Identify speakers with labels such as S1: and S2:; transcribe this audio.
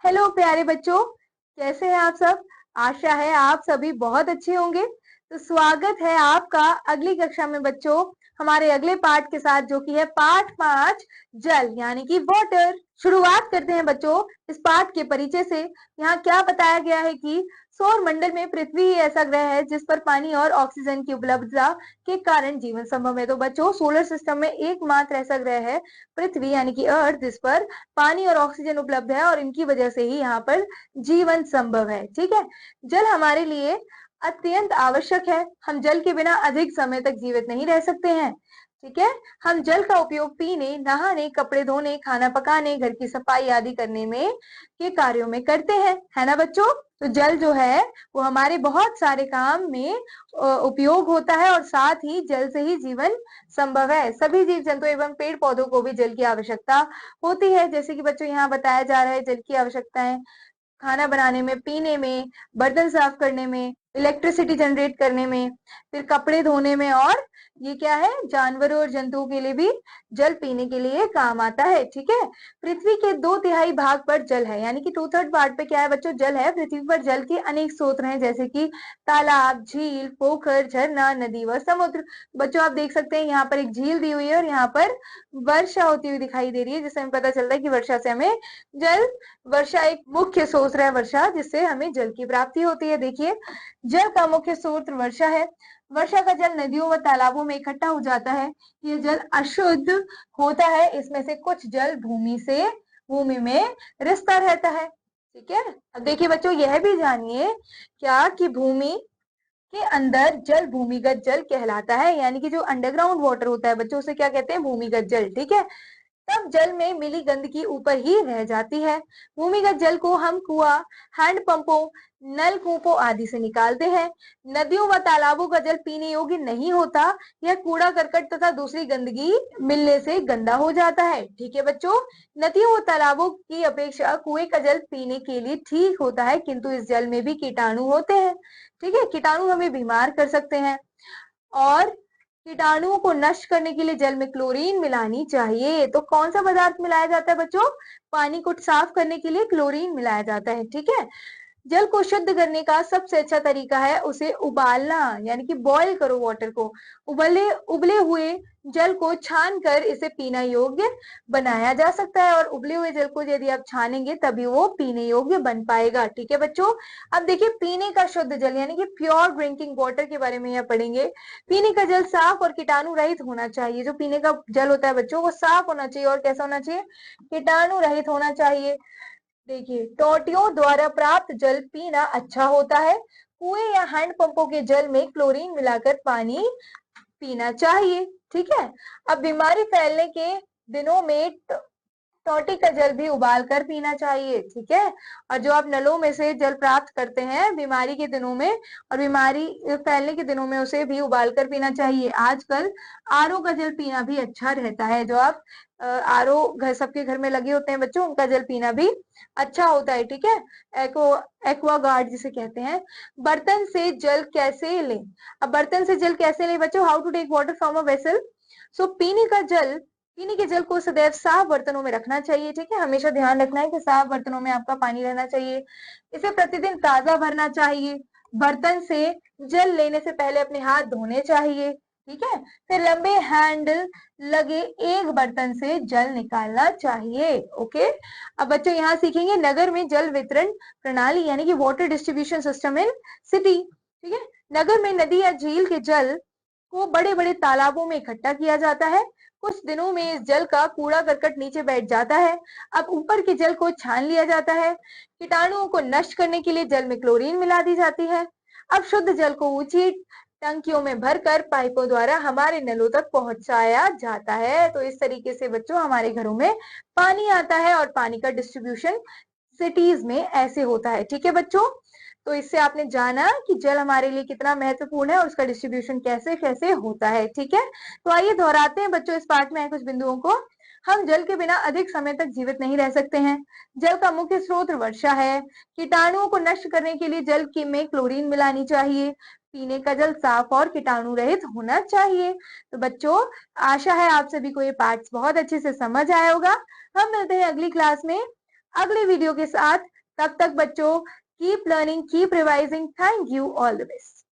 S1: Hello प्यारे बच्चों, कैसे हैं आप सब। आशा है आप सभी बहुत अच्छे होंगे। तो स्वागत है आपका अगली कक्षा में बच्चों, हमारे अगले पाठ के साथ, जो कि है पाठ 5 जल यानी कि वाटर। शुरुआत करते हैं बच्चों इस पाठ के परिचय से। यहाँ क्या बताया गया है कि सौर मंडल में पृथ्वी ही ऐसा ग्रह है जिस पर पानी और ऑक्सीजन की उपलब्धता के कारण जीवन संभव है। तो बच्चों, सोलर सिस्टम में एकमात्र ऐसा ग्रह है पृथ्वी यानी कि अर्थ, जिस पर पानी और ऑक्सीजन उपलब्ध है और इनकी वजह से ही यहाँ पर जीवन संभव है। ठीक है, जल हमारे लिए अत्यंत आवश्यक है। हम जल के बिना अधिक समय तक जीवित नहीं रह सकते हैं। ठीक है, हम जल का उपयोग पीने, नहाने, कपड़े धोने, खाना पकाने, घर की सफाई आदि करने में के कार्यों में करते हैं, है ना बच्चों। तो जल जो है वो हमारे बहुत सारे काम में उपयोग होता है और साथ ही जल से ही जीवन संभव है। सभी जीव जंतु एवं पेड़ पौधों को भी जल की आवश्यकता होती है। जैसे कि बच्चों यहाँ बताया जा रहा है जल की आवश्यकताएं खाना बनाने में, पीने में, बर्तन साफ करने में, इलेक्ट्रिसिटी जनरेट करने में, फिर कपड़े धोने में, और ये क्या है, जानवरों और जंतुओं के लिए भी जल पीने के लिए काम आता है। ठीक है, पृथ्वी के 2/3 भाग पर जल है, यानी कि 2/3 पार्ट पे क्या है बच्चों, जल है। पृथ्वी पर जल के अनेक स्रोत हैं, जैसे कि तालाब, झील, पोखर, झरना, नदी व समुद्र। बच्चों आप देख सकते हैं यहाँ पर एक झील दी हुई है और यहाँ पर वर्षा होती हुई दिखाई दे रही है, जिससे हमें पता चलता है कि वर्षा से हमें जल, वर्षा एक मुख्य स्रोत है वर्षा, जिससे हमें जल की प्राप्ति होती है। देखिए, जल का मुख्य स्रोत वर्षा है। वर्षा का जल नदियों व तालाबों में इकट्ठा हो जाता है। ये जल अशुद्ध होता है। इसमें से कुछ जल भूमि में रिसता रहता है। ठीक है, अब देखिए बच्चों, यह भी जानिए क्या कि भूमि के अंदर जल भूमिगत जल कहलाता है, यानी कि जो अंडरग्राउंड वाटर होता है बच्चों, उसे क्या कहते हैं, भूमिगत जल। ठीक है, तब जल में मिली गंदगी ऊपर ही रह जाती है। भूमिगत जल को हम कुआं, हैंडपंपों, नलकूपों आदि से निकालते हैं। नदियों व तालाबों का जल पीने योग्य नहीं होता। यह कूड़ा करकट तथा दूसरी गंदगी मिलने से गंदा हो जाता है। ठीक है बच्चों, नदियों व तालाबों की अपेक्षा कुएं का जल पीने के लिए ठीक होता है, किंतु इस जल में भी कीटाणु होते हैं। ठीक है, कीटाणु हमें बीमार कर सकते हैं। और कीटाणुओं को नष्ट करने के लिए जल में क्लोरीन मिलानी चाहिए। तो कौन सा पदार्थ मिलाया जाता है बच्चों, पानी को साफ करने के लिए क्लोरीन मिलाया जाता है। ठीक है, जल को शुद्ध करने का सबसे अच्छा तरीका है उसे उबालना, यानी कि बॉईल करो वाटर को। उबले हुए जल को छान कर इसे पीना योग्य बनाया जा सकता है, और उबले हुए जल को यदि आप छानेंगे तभी वो पीने योग्य बन पाएगा। ठीक है बच्चों, अब देखिए पीने का शुद्ध जल यानी कि प्योर ड्रिंकिंग वाटर के बारे में यह पढ़ेंगे। पीने का जल साफ और कीटाणु रहित होना चाहिए। जो पीने का जल होता है बच्चों, वो साफ होना चाहिए और कैसा होना चाहिए, कीटाणु रहित होना चाहिए। देखिए, टोटियों द्वारा प्राप्त जल पीना अच्छा होता है। कुएं या हैंडपंपों के जल में क्लोरीन मिलाकर पानी पीना चाहिए। ठीक है, अब बीमारी फैलने के दिनों में टोटी का जल भी उबाल कर पीना चाहिए। ठीक है, और जो आप नलों में से जल प्राप्त करते हैं बीमारी के दिनों में और बीमारी फैलने के दिनों में, उसे भी उबाल कर पीना चाहिए। आजकल आरओ का जल पीना भी अच्छा रहता है। जो आप आरओ घर, सबके घर में लगे होते हैं बच्चों, उनका जल पीना भी अच्छा होता है। ठीक है, एक्वा गार्ड जिसे कहते हैं। बर्तन से जल कैसे लें। अब बर्तन से जल कैसे लें बच्चों, how to take water from a vessel. So पीने के जल को सदैव साफ बर्तनों में रखना चाहिए। ठीक है, हमेशा ध्यान रखना है कि साफ बर्तनों में आपका पानी रहना चाहिए। इसे प्रतिदिन ताजा भरना चाहिए। बर्तन से जल लेने से पहले अपने हाथ धोने चाहिए। ठीक है, फिर लंबे हैंडल लगे एक बर्तन से जल निकालना चाहिए। ओके, अब बच्चों यहाँ सीखेंगे नगर में जल वितरण प्रणाली, यानी कि water distribution system in city. ठीक है, नगर में नदी या झील के जल को बड़े बड़े तालाबों में इकट्ठा किया जाता है। कुछ दिनों में इस जल का कूड़ा करकट नीचे बैठ जाता है। अब ऊपर के जल को छान लिया जाता है। कीटाणुओं को नष्ट करने के लिए जल में क्लोरीन मिला दी जाती है। अब शुद्ध जल को ऊंची टंकियों में भरकर पाइपों द्वारा हमारे नलों तक पहुंचाया जाता है। तो इस तरीके से बच्चों हमारे घरों में पानी आता है और पानी का डिस्ट्रीब्यूशन सिटीज में ऐसे होता है। ठीक है बच्चों, तो इससे आपने जाना कि जल हमारे लिए कितना महत्वपूर्ण है और उसका डिस्ट्रीब्यूशन कैसे कैसे होता है। ठीक है, तो आइए दोहराते हैं बच्चों इस पाठ में कुछ बिंदुओं को। हम जल के बिना अधिक समय तक जीवित नहीं रह सकते हैं। जल का मुख्य स्रोत वर्षा है। कीटाणुओं को नष्ट करने के लिए जल की में क्लोरीन मिलानी चाहिए। पीने का जल साफ और कीटाणु रहित होना चाहिए। तो बच्चों, आशा है आप सभी को ये पाठ बहुत अच्छे से समझ आया होगा। हम मिलते हैं अगली क्लास में अगले वीडियो के साथ। तब तक बच्चों keep learning, keep revising. Thank you, all the best.